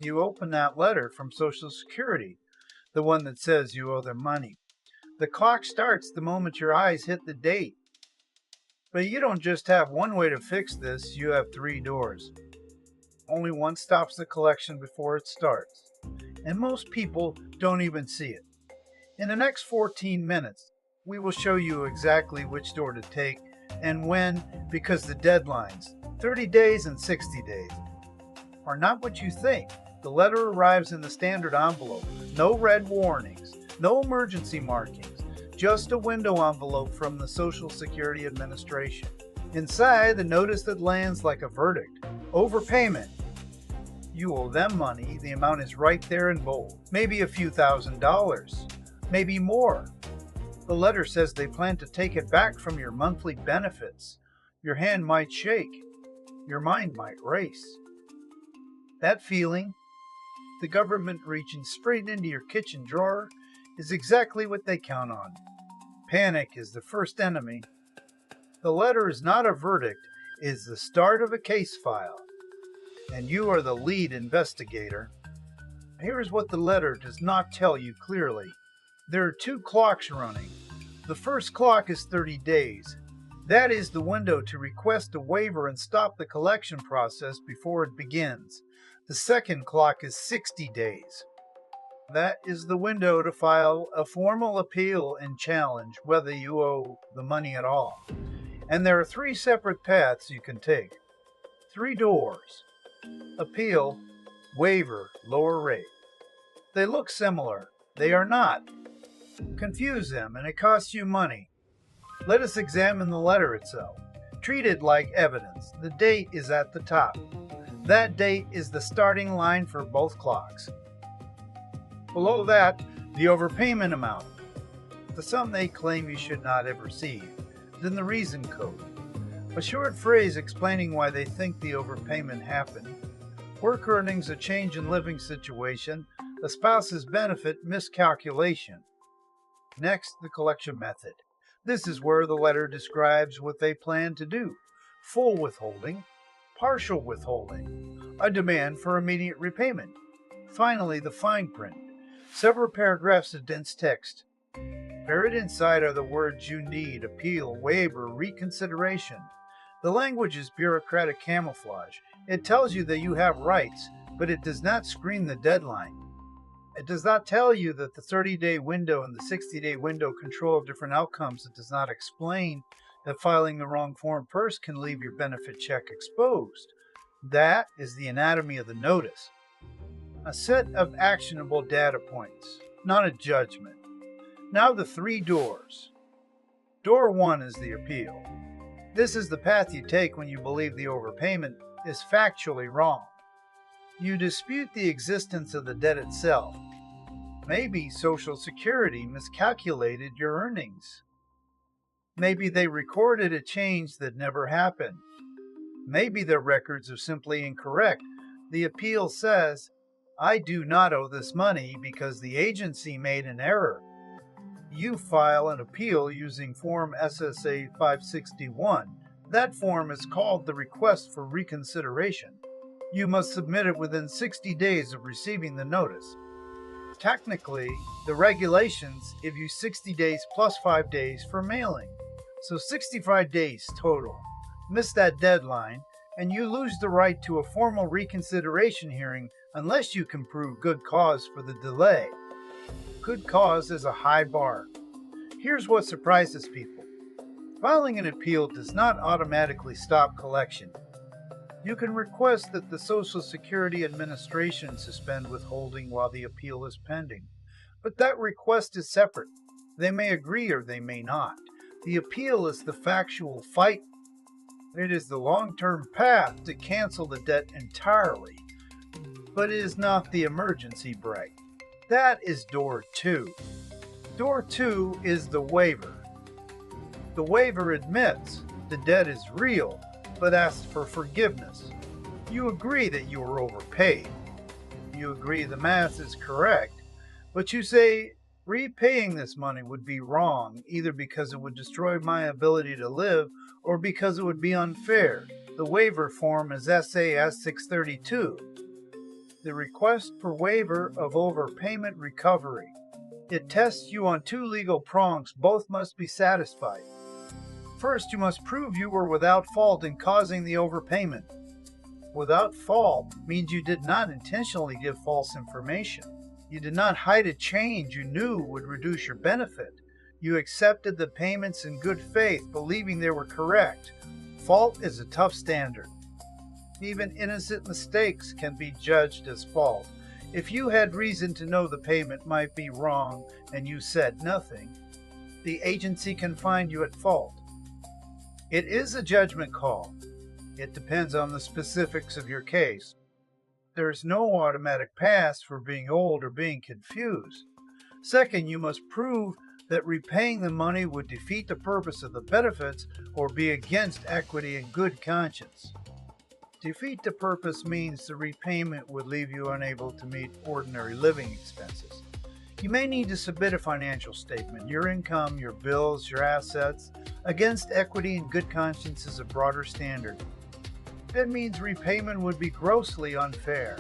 You open that letter from Social Security, the one that says you owe them money. The clock starts the moment your eyes hit the date. But you don't just have one way to fix this, you have three doors. Only one stops the collection before it starts. And most people don't even see it. In the next 14 minutes, we will show you exactly which door to take and when, because the deadlines, 30 days and 60 days, are not what you think. The letter arrives in the standard envelope. No red warnings, no emergency markings, just a window envelope from the Social Security Administration. Inside, the notice that lands like a verdict. Overpayment. You owe them money. The amount is right there in bold. Maybe a few $1,000s. Maybe more. The letter says they plan to take it back from your monthly benefits. Your hand might shake. Your mind might race. That feeling, the government reaching straight into your kitchen drawer, is exactly what they count on. Panic is the first enemy. The letter is not a verdict, it is the start of a case file. And you are the lead investigator. Here's what the letter does not tell you clearly. There are two clocks running. The first clock is 30 days. That is the window to request a waiver and stop the collection process before it begins. The second clock is 60 days. That is the window to file a formal appeal and challenge whether you owe the money at all. And there are three separate paths you can take. Three doors. Appeal, waiver, lower rate. They look similar. They are not. Confuse them and it costs you money. Let us examine the letter itself. Treat it like evidence. The date is at the top. That date is the starting line for both clocks. Below that, the overpayment amount, the sum they claim you should not have received, then the reason code, a short phrase explaining why they think the overpayment happened, work earnings, a change in living situation, a spouse's benefit miscalculation. Next, the collection method. This is where the letter describes what they plan to do: full withholding, partial withholding, a demand for immediate repayment. Finally, the fine print, several paragraphs of dense text. Buried inside are the words you need: appeal, waiver, reconsideration. The language is bureaucratic camouflage. It tells you that you have rights, but it does not scream the deadline. It does not tell you that the 30-day window and the 60-day window control different outcomes. It does not explain that filing the wrong form first can leave your benefit check exposed. That is the anatomy of the notice. A set of actionable data points, not a judgment. Now the three doors. Door one is the appeal. This is the path you take when you believe the overpayment is factually wrong. You dispute the existence of the debt itself. Maybe Social Security miscalculated your earnings. Maybe they recorded a change that never happened. Maybe their records are simply incorrect. The appeal says, I do not owe this money because the agency made an error. You file an appeal using Form SSA 561. That form is called the Request for Reconsideration. You must submit it within 60 days of receiving the notice. Technically, the regulations give you 60 days plus 5 days for mailing, so 65 days total. Miss that deadline, and you lose the right to a formal reconsideration hearing unless you can prove good cause for the delay. Good cause is a high bar. Here's what surprises people. Filing an appeal does not automatically stop collection. You can request that the Social Security Administration suspend withholding while the appeal is pending. But that request is separate. They may agree or they may not. The appeal is the factual fight. It is the long-term path to cancel the debt entirely. But it is not the emergency brake. That is door two. Door two is the waiver. The waiver admits the debt is real, but asks for forgiveness. You agree that you were overpaid. You agree the math is correct, but you say repaying this money would be wrong, either because it would destroy my ability to live or because it would be unfair. The waiver form is SAS 632. the request for waiver of overpayment recovery. It tests you on two legal prongs. Both must be satisfied. First, you must prove you were without fault in causing the overpayment. Without fault means you did not intentionally give false information. You did not hide a change you knew would reduce your benefit. You accepted the payments in good faith, believing they were correct. Fault is a tough standard. Even innocent mistakes can be judged as fault. If you had reason to know the payment might be wrong and you said nothing, the agency can find you at fault. It is a judgment call. It depends on the specifics of your case. There is no automatic pass for being old or being confused. Second, you must prove that repaying the money would defeat the purpose of the benefits or be against equity and good conscience. Defeat the purpose means the repayment would leave you unable to meet ordinary living expenses. You may need to submit a financial statement, your income, your bills, your assets. Against equity and good conscience is a broader standard. That means repayment would be grossly unfair.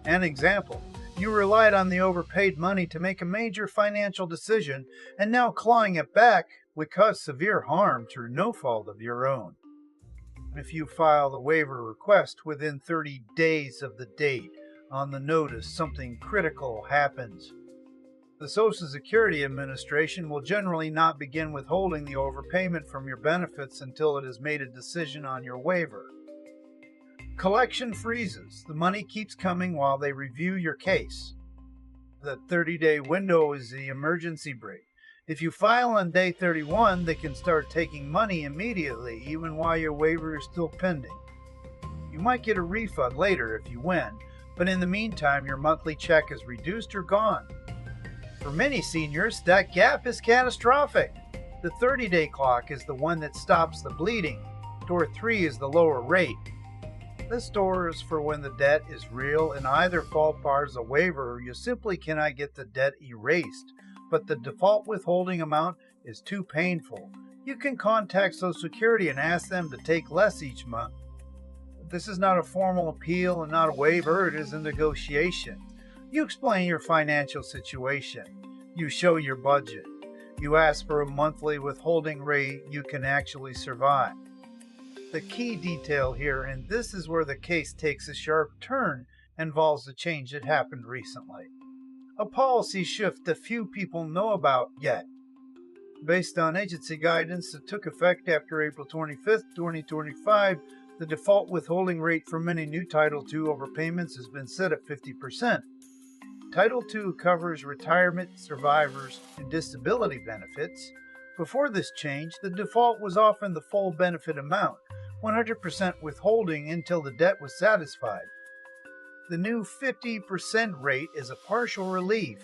An example, you relied on the overpaid money to make a major financial decision, and now clawing it back would cause severe harm through no fault of your own. If you file the waiver request within 30 days of the date on the notice, something critical happens. The Social Security Administration will generally not begin withholding the overpayment from your benefits until it has made a decision on your waiver. Collection freezes. The money keeps coming while they review your case. The 30-day window is the emergency brake. If you file on day 31, they can start taking money immediately, even while your waiver is still pending. You might get a refund later if you win, but in the meantime, your monthly check is reduced or gone. For many seniors, that gap is catastrophic. The 30-day clock is the one that stops the bleeding. Door 3 is the lower rate. This door is for when the debt is real and either fault bars a waiver or you simply cannot get the debt erased, but the default withholding amount is too painful. You can contact Social Security and ask them to take less each month. This is not a formal appeal and not a waiver, it is a negotiation. You explain your financial situation. You show your budget. You ask for a monthly withholding rate you can actually survive. The key detail here, and this is where the case takes a sharp turn, involves a change that happened recently. A policy shift that few people know about yet. Based on agency guidance that took effect after April 25, 2025, the default withholding rate for many new Title II overpayments has been set at 50%. Title II covers retirement, survivors, and disability benefits. Before this change, the default was often the full benefit amount, 100% withholding until the debt was satisfied. The new 50% rate is a partial relief,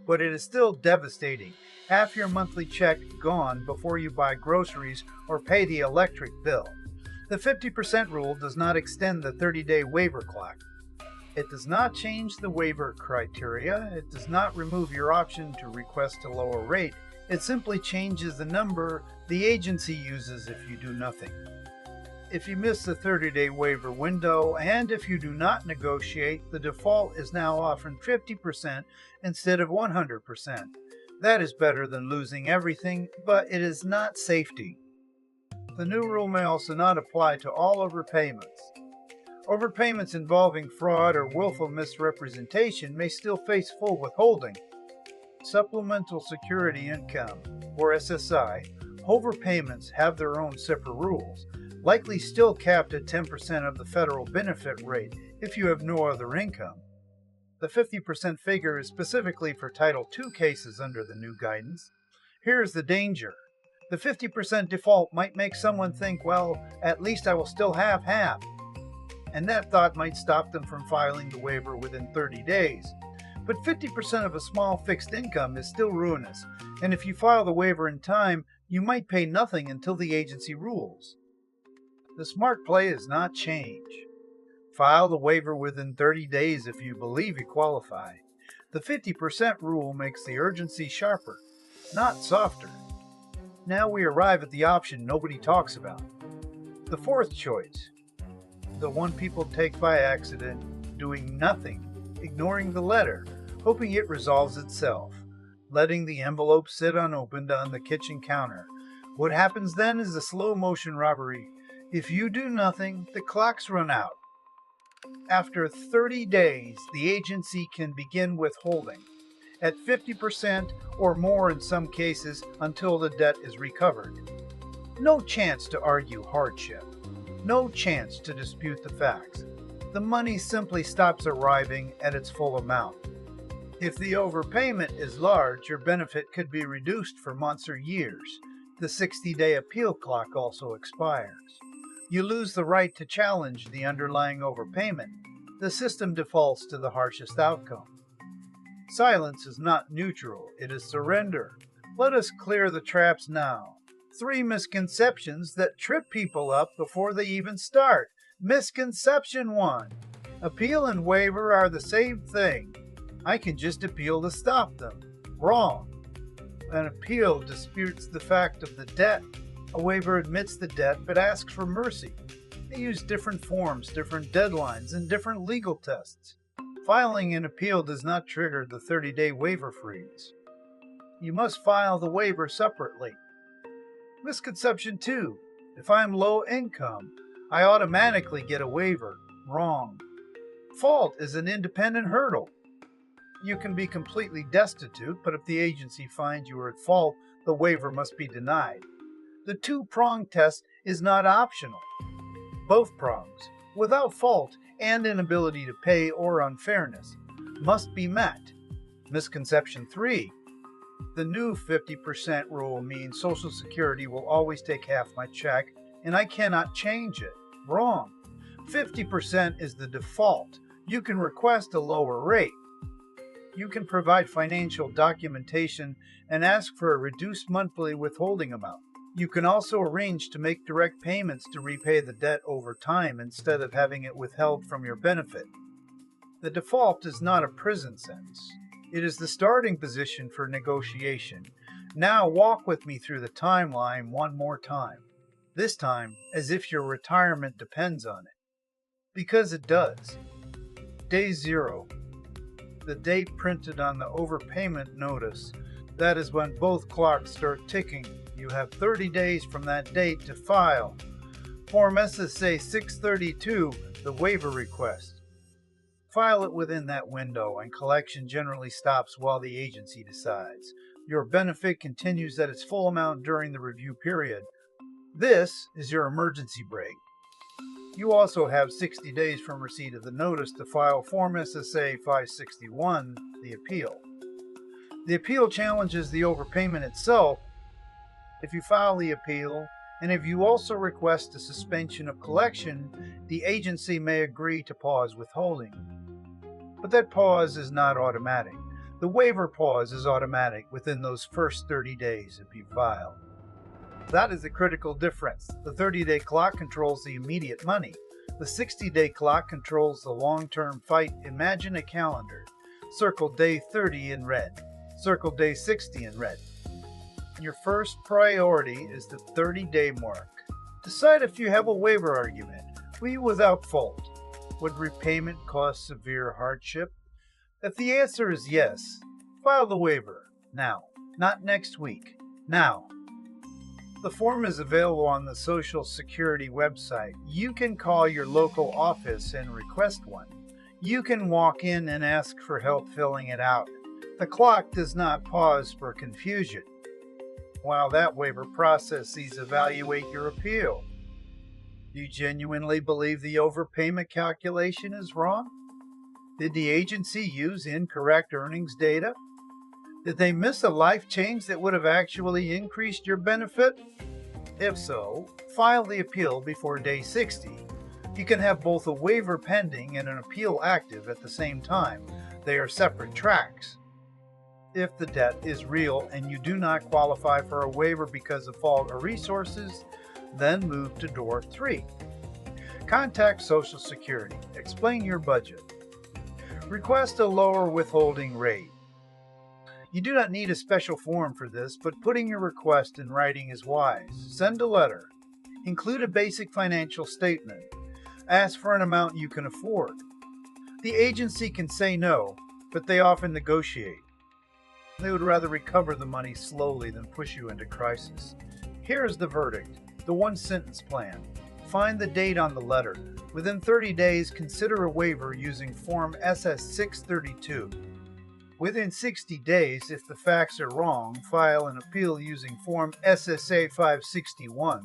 but it is still devastating. Half your monthly check gone before you buy groceries or pay the electric bill. The 50% rule does not extend the 30-day waiver clock. It does not change the waiver criteria. It does not remove your option to request a lower rate. It simply changes the number the agency uses if you do nothing. If you miss the 30-day waiver window and if you do not negotiate, the default is now often 50% instead of 100%. That is better than losing everything, but it is not safety. The new rule may also not apply to all overpayments. Overpayments involving fraud or willful misrepresentation may still face full withholding. Supplemental Security Income, or SSI, overpayments have their own separate rules, likely still capped at 10% of the federal benefit rate if you have no other income. The 50% figure is specifically for Title II cases under the new guidance. Here's the danger. The 50% default might make someone think, well, at least I will still have half. And that thought might stop them from filing the waiver within 30 days. But 50% of a small fixed income is still ruinous, and if you file the waiver in time, you might pay nothing until the agency rules. The smart play is not change. File the waiver within 30 days if you believe you qualify. The 50% rule makes the urgency sharper, not softer. Now we arrive at the option nobody talks about. The fourth choice, the one people take by accident, doing nothing ignoring the letter, hoping it resolves itself, letting the envelope sit unopened on the kitchen counter. What happens then is a slow motion robbery. If you do nothing, the clocks run out. After 30 days, the agency can begin withholding at 50% or more in some cases until the debt is recovered. No chance to argue hardship. No chance to dispute the facts. The money simply stops arriving at its full amount. If the overpayment is large, your benefit could be reduced for months or years. The 60-day appeal clock also expires. You lose the right to challenge the underlying overpayment. The system defaults to the harshest outcome. Silence is not neutral, it is surrender. Let us clear the traps now. 3 misconceptions that trip people up before they even start. Misconception 1. Appeal and waiver are the same thing. I can just appeal to stop them. Wrong. An appeal disputes the fact of the debt. A waiver admits the debt but asks for mercy. They use different forms, different deadlines, and different legal tests. Filing an appeal does not trigger the 30-day waiver freeze. You must file the waiver separately. Misconception 2. If I'm low income, I automatically get a waiver. Wrong. Fault is an independent hurdle. You can be completely destitute, but if the agency finds you are at fault, the waiver must be denied. The 2-prong test is not optional. Both prongs, without fault and inability to pay or unfairness, must be met. Misconception 3. The new 50% rule means Social Security will always take half my check and I cannot change it. Wrong. 50% is the default. You can request a lower rate. You can provide financial documentation and ask for a reduced monthly withholding amount. You can also arrange to make direct payments to repay the debt over time instead of having it withheld from your benefit. The default is not a prison sentence. It is the starting position for negotiation. Now walk with me through the timeline one more time. This time as if your retirement depends on it. Because it does. Day 0. The date printed on the overpayment notice. That is when both clocks start ticking. You have 30 days from that date to file. Form SSA 632, the waiver request. File it within that window and collection generally stops while the agency decides. Your benefit continues at its full amount during the review period. This is your emergency brake. You also have 60 days from receipt of the notice to file Form SSA 561, the appeal. The appeal challenges the overpayment itself. If you file the appeal, and if you also request a suspension of collection, the agency may agree to pause withholding. But that pause is not automatic. The waiver pause is automatic within those first 30 days if you file. That is the critical difference. The 30-day clock controls the immediate money. The 60-day clock controls the long-term fight. Imagine a calendar. Circle day 30 in red. Circle day 60 in red. Your first priority is the 30-day mark. Decide if you have a waiver argument. Were you without fault? Would repayment cause severe hardship? If the answer is yes, file the waiver. Now. Not next week. Now. The form is available on the Social Security website. You can call your local office and request one. You can walk in and ask for help filling it out. The clock does not pause for confusion. While that waiver processes evaluate your appeal. Do you genuinely believe the overpayment calculation is wrong? Did the agency use incorrect earnings data? Did they miss a life change that would have actually increased your benefit? If so, file the appeal before day 60. You can have both a waiver pending and an appeal active at the same time. They are separate tracks. If the debt is real and you do not qualify for a waiver because of fault or resources, then move to door 3. Contact Social Security. Explain your budget. Request a lower withholding rate. You do not need a special form for this, but putting your request in writing is wise. Send a letter. Include a basic financial statement. Ask for an amount you can afford. The agency can say no, but they often negotiate. They would rather recover the money slowly than push you into crisis. Here is the verdict, the one-sentence plan. Find the date on the letter. Within 30 days, consider a waiver using Form SS-632. Within 60 days, if the facts are wrong, file an appeal using Form SSA-561.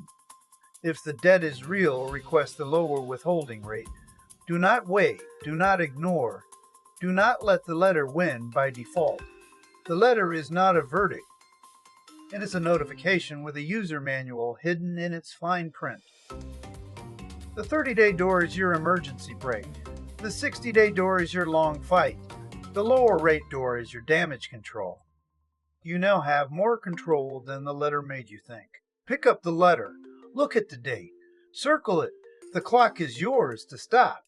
If the debt is real, request a lower withholding rate. Do not waive, do not ignore, do not let the letter win by default. The letter is not a verdict. It is a notification with a user manual hidden in its fine print. The 30-day door is your emergency brake. The 60-day door is your long fight. The lower rate door is your damage control. You now have more control than the letter made you think. Pick up the letter. Look at the date. Circle it. The clock is yours to stop.